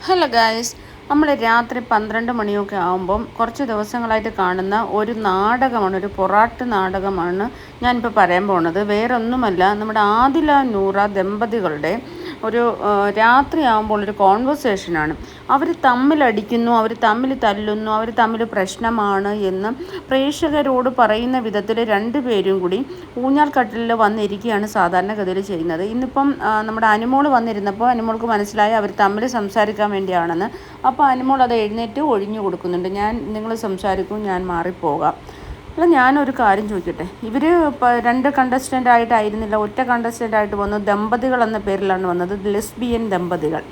Hello guys, നമ്മൾ രാത്രി 12 മണിയൊക്കെ ആകുമ്പം കുറച്ച് ദിവസങ്ങളായിട്ട് കാണുന്ന ഒരു നാടകമാണ്, ഒരു പൊറാട്ട് നാടകമാണ് ഞാനിപ്പോൾ പറയാൻ പോകുന്നത്. വേറൊന്നുമല്ല, നമ്മുടെ ആദില നൂറ ദമ്പതികളുടെ ഒരു രാത്രിയാകുമ്പോൾ ഒരു കോൺവെർസേഷനാണ്. അവർ തമ്മിലടിക്കുന്നു, അവർ തമ്മിൽ തല്ലുന്നു, അവർ തമ്മിൽ പ്രശ്നമാണ് എന്ന് പ്രേക്ഷകരോട് പറയുന്ന വിധത്തിൽ രണ്ടുപേരും കൂടി ഊഞ്ഞാൽ കട്ടിലിൽ വന്നിരിക്കുകയാണ് സാധാരണഗതിയിൽ ചെയ്യുന്നത്. ഇന്നിപ്പം നമ്മുടെ അനുമോൾ വന്നിരുന്നപ്പോൾ അനുമോൾക്ക് മനസ്സിലായി അവർ തമ്മിൽ സംസാരിക്കാൻ വേണ്ടിയാണെന്ന്. അപ്പോൾ അനുമോൾ അത് എഴുന്നേറ്റ് ഒഴിഞ്ഞു കൊടുക്കുന്നുണ്ട്. നിങ്ങൾ സംസാരിക്കും, ഞാൻ മാറിപ്പോകാം. അല്ല, ഞാനൊരു കാര്യം ചോദിക്കട്ടെ, ഇവർ രണ്ട് കണ്ടസ്റ്റൻ്റ് ആയിട്ടായിരുന്നില്ല, ഒറ്റ കണ്ടസ്റ്റൻ്റ് ആയിട്ട് വന്നു. ദമ്പതികൾ എന്ന പേരിലാണ് വന്നത്, ലെസ്ബിയൻ ദമ്പതികൾ.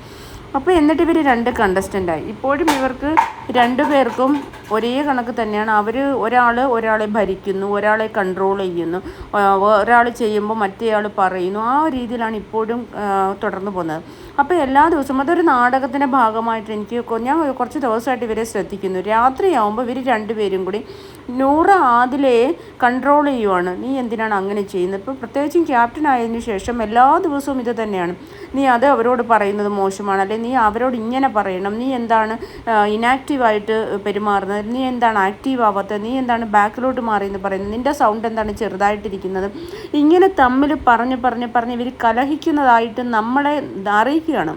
അപ്പോൾ എന്നിട്ട് ഇവർ രണ്ട് കണ്ടസ്റ്റൻ്റായി. ഇപ്പോഴും ഇവർക്ക് രണ്ടുപേർക്കും ഒരേ കണക്ക് തന്നെയാണ്. ഒരാളെ ഭരിക്കുന്നു, ഒരാളെ കൺട്രോൾ ചെയ്യുന്നു, ഒരാൾ ചെയ്യുമ്പോൾ മറ്റേയാൾ പറയുന്നു. ആ രീതിയിലാണ് ഇപ്പോഴും തുടർന്ന് പോകുന്നത്. അപ്പോൾ എല്ലാ ദിവസവും അതൊരു നാടകത്തിൻ്റെ ഭാഗമായിട്ട് ഞാൻ കുറച്ച് ദിവസമായിട്ട് ഇവരെ ശ്രദ്ധിക്കുന്നു. രാത്രിയാവുമ്പോൾ ഇവർ രണ്ടുപേരും കൂടി നൂറ ആദിലയെ കൺട്രോൾ ചെയ്യുവാണ്. നീ എന്തിനാണ് അങ്ങനെ ചെയ്യുന്നത്? ഇപ്പോൾ പ്രത്യേകിച്ചും ക്യാപ്റ്റൻ ആയതിനു ശേഷം എല്ലാ ദിവസവും ഇത് തന്നെയാണ്. നീ അത് അവരോട് പറയുന്നത് മോശമാണ്, അല്ലെങ്കിൽ നീ അവരോട് ഇങ്ങനെ പറയണം, നീ എന്താണ് ഇനാക്റ്റീവായിട്ട് പെരുമാറുന്നത്, നീ എന്താണ് ആക്റ്റീവ് ആവാത്തത്, നീ എന്താണ് ബാക്കിലോട്ട് മാറി എന്ന് പറയുന്നത്, നിൻ്റെ സൗണ്ട് എന്താണ് ചെറുതായിട്ടിരിക്കുന്നത്. ഇങ്ങനെ തമ്മിൽ പറഞ്ഞ് ഇവർ കലഹിക്കുന്നതായിട്ട് നമ്മളെ അറിയിക്കുകയാണ്.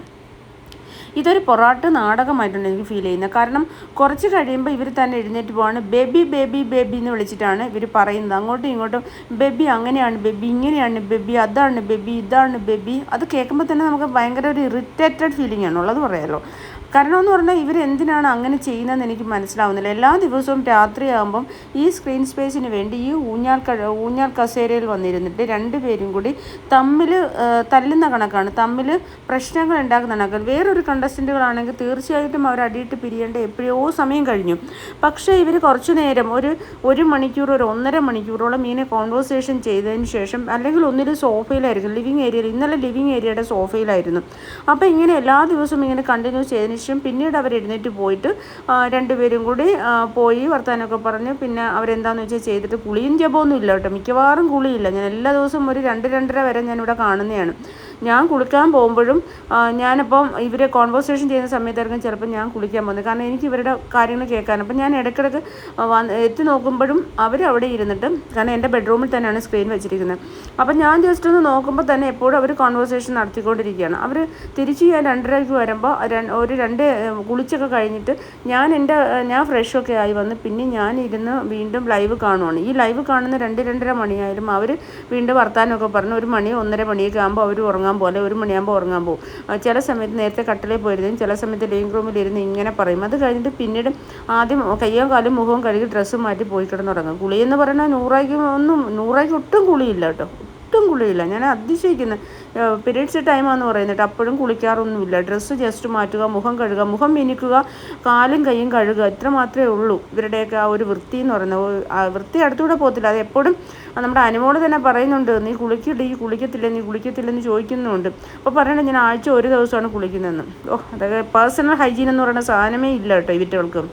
ഇതൊരു പൊറാട്ട് നാടകമായിട്ടാണ് എനിക്ക് ഫീൽ ചെയ്യുന്നത്. കാരണം കുറച്ച് കഴിയുമ്പോൾ ഇവർ തന്നെ എഴുന്നേറ്റ് പോവാണ്. ബേബി ബേബി ബേബി എന്ന് വിളിച്ചിട്ടാണ് ഇവർ പറയുന്നത്. അങ്ങോട്ടും ഇങ്ങോട്ടും ബേബി അങ്ങനെയാണ്, ബേബി ഇങ്ങനെയാണ്, ബേബി അതാണ്, ബേബി ഇതാണ്, ബേബി. അത് കേൾക്കുമ്പോൾ തന്നെ നമുക്ക് ഭയങ്കര ഒരു ഇറിറ്റേറ്റഡ് ഫീലിംഗ് ആണ് ഉള്ളത്, പറയാമല്ലോ. കാരണം എന്ന് പറഞ്ഞാൽ ഇവരെന്തിനാണ് അങ്ങനെ ചെയ്യുന്നതെന്ന് എനിക്ക് മനസ്സിലാവുന്നില്ല. എല്ലാ ദിവസവും രാത്രിയാകുമ്പം ഈ സ്ക്രീൻ സ്പേസിന് വേണ്ടി ഈ ഊഞ്ഞാൽ കസേരയിൽ വന്നിരുന്നിട്ട് രണ്ടുപേരും കൂടി തമ്മിൽ തല്ലുന്ന കണക്കാണ്, തമ്മിൽ പ്രശ്നങ്ങൾ ഉണ്ടാക്കുന്ന കണക്കാണ്. വേറൊരു കണ്ടസ്റ്റൻറ്റുകളാണെങ്കിൽ തീർച്ചയായിട്ടും അവർ അടിയിട്ട് പിരിയേണ്ട എപ്പോഴോ സമയം കഴിഞ്ഞു. പക്ഷേ ഇവർ കുറച്ചു നേരം ഒരു മണിക്കൂർ, ഒരു 1.5 മണിക്കൂറോളം ഇങ്ങനെ കോൺവെർസേഷൻ ചെയ്തതിന് ശേഷം, അല്ലെങ്കിൽ ഒന്നിൽ സോഫയിലായിരിക്കും, ലിവിങ് ഏരിയയിൽ. ഇന്നലെ ലിവിങ് ഏരിയയുടെ സോഫയിലായിരുന്നു. അപ്പോൾ ഇങ്ങനെ എല്ലാ ദിവസവും ഇങ്ങനെ കണ്ടിന്യൂസ് ചെയ്തതിന് ശേഷം പിന്നീട് അവർ എഴുന്നേറ്റ് പോയിട്ട് രണ്ടുപേരും കൂടി പോയി വർത്താനമൊക്കെ പറഞ്ഞ് പിന്നെ അവരെന്താണെന്ന് വെച്ചാൽ ചെയ്തിട്ട് കുളിയും ജപമൊന്നും ഇല്ല കേട്ടോ. മിക്കവാറും കുളിയില്ല. ഞാൻ എല്ലാ ദിവസവും ഒരു 2-2:30 വരെ ഞാനിവിടെ കാണുന്നതാണ്. ഞാൻ കുളിക്കാൻ പോകുമ്പോഴും ഞാനിപ്പം ഇവർ കോൺവെർസേഷൻ ചെയ്യുന്ന സമയത്തായിരിക്കും ചിലപ്പോൾ ഞാൻ കുളിക്കാൻ പോകുന്നത്. കാരണം എനിക്ക് ഇവരുടെ കാര്യങ്ങൾ കേൾക്കാൻ. അപ്പം ഞാൻ ഇടയ്ക്കിടയ്ക്ക് എത്തി നോക്കുമ്പോഴും അവരവിടെ ഇരുന്നിട്ട്, കാരണം എൻ്റെ ബെഡ്റൂമിൽ തന്നെയാണ് സ്ക്രീൻ വെച്ചിരിക്കുന്നത്. അപ്പം ഞാൻ ജസ്റ്റ് ഒന്ന് നോക്കുമ്പോൾ തന്നെ എപ്പോഴും അവർ കോൺവെർസേഷൻ നടത്തിക്കൊണ്ടിരിക്കുകയാണ്. അവർ തിരിച്ച് ഞാൻ 2:30 വരുമ്പോൾ കുളിച്ചൊക്കെ കഴിഞ്ഞിട്ട് ഞാൻ ഫ്രഷൊക്കെ ആയി വന്ന് പിന്നെ ഞാനിരുന്ന് വീണ്ടും ലൈവ് കാണുവാണ്. ഈ ലൈവ് കാണുന്ന 2-2:30 മണിയായാലും അവർ വീണ്ടും വർത്താനമൊക്കെ പറഞ്ഞ് 1 മണി 1:30 മണിയൊക്കെ ആകുമ്പോൾ അവർ ഉറങ്ങാൻ പോലെ 1 മണിയാകുമ്പോൾ ഉറങ്ങാൻ പോകും. ചില സമയത്ത് നേരത്തെ കട്ടിലേ പോയിരുന്നെങ്കിൽ ചില സമയത്ത് ലിവിങ് റൂമിലിരുന്ന് ഇങ്ങനെ പറയും. അത് കഴിഞ്ഞിട്ട് പിന്നീട് ആദ്യം കയ്യും കാലും മുഖവും കഴുകി ഡ്രസ്സ് മാറ്റി പോയി കിടന്നുറങ്ങും. കുളിയെന്ന് പറഞ്ഞാൽ നൂറായിക്ക് ഒട്ടും കുളിയില്ല കേട്ടോ, ഒട്ടും കുളിയില്ല. ഞാൻ അതിശയിക്കുന്നത്. പീരീഡ്സ് ടൈമാണെന്ന് പറയുന്നിട്ട് അപ്പോഴും കുളിക്കാറൊന്നുമില്ല. ഡ്രസ്സ് ജസ്റ്റ് മാറ്റുക, മുഖം കഴുകുക, മുഖം മിനുക്കുക, കാലും കൈയും കഴുകുക, ഇത്ര മാത്രമേ ഉള്ളൂ ഇവരുടെയൊക്കെ ആ ഒരു വൃത്തി എന്ന് പറയുന്നത്. വൃത്തി അടുത്തൂടെ പോകത്തില്ല. അത് എപ്പോഴും നമ്മുടെ അനുമോള് തന്നെ പറയുന്നുണ്ട്, നീ കുളിക്കത്തില്ലെന്ന് ചോദിക്കുന്നുണ്ട്. അപ്പോൾ പറയണത് ഞാൻ ആഴ്ച ഒരു ദിവസമാണ് കുളിക്കുന്നതെന്ന്. അതൊക്കെ പേഴ്സണൽ ഹൈജീൻ എന്ന് പറയുന്ന സാധനമേ ഇല്ല കേട്ടോ ഇവറ്റകൾക്ക്.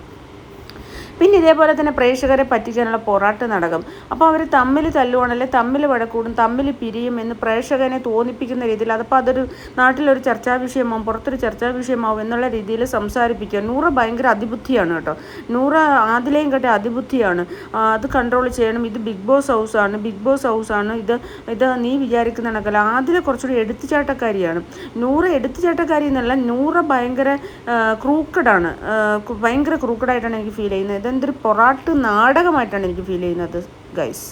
പിന്നെ ഇതേപോലെ തന്നെ പ്രേക്ഷകരെ പറ്റിക്കാനുള്ള പൊറാട്ട് നാടകം. അപ്പോൾ അവർ തമ്മിൽ തല്ലുവാണല്ലേ, തമ്മിൽ വഴക്കൂടും, തമ്മിൽ പിരിയും എന്ന് പ്രേക്ഷകനെ തോന്നിപ്പിക്കുന്ന രീതിയിൽ, അതപ്പോൾ അതൊരു നാട്ടിലൊരു ചർച്ചാ വിഷയമാവും, പുറത്തൊരു ചർച്ചാ വിഷയമാവും എന്നുള്ള രീതിയിൽ സംസാരിപ്പിക്കുക. നൂറ ഭയങ്കര അതിബുദ്ധിയാണ് കേട്ടോ. നൂറ ആദിലേയും കേട്ടെ അതിബുദ്ധിയാണ്. അത് കൺട്രോൾ ചെയ്യണം. ഇത് ബിഗ് ബോസ് ഹൗസാണ്. ഇത് നീ വിചാരിക്കുന്ന കണക്കല്ല. ആദിലെ കുറച്ചുകൂടി എടുത്തുചാട്ടക്കാരിയാണ്. നൂറ എടുത്തുചാട്ടക്കാരി എന്നല്ല, നൂറ ഭയങ്കര ക്രൂക്കഡാണ്. ഭയങ്കര ക്രൂക്കഡായിട്ടാണ് എനിക്ക് ഫീൽ ചെയ്യുന്നത്. ഇതെന്തൊരു പൊറാട്ട് നാടകമായിട്ടാണ് എനിക്ക് ഫീൽ ചെയ്യുന്നത് ഗൈസ്.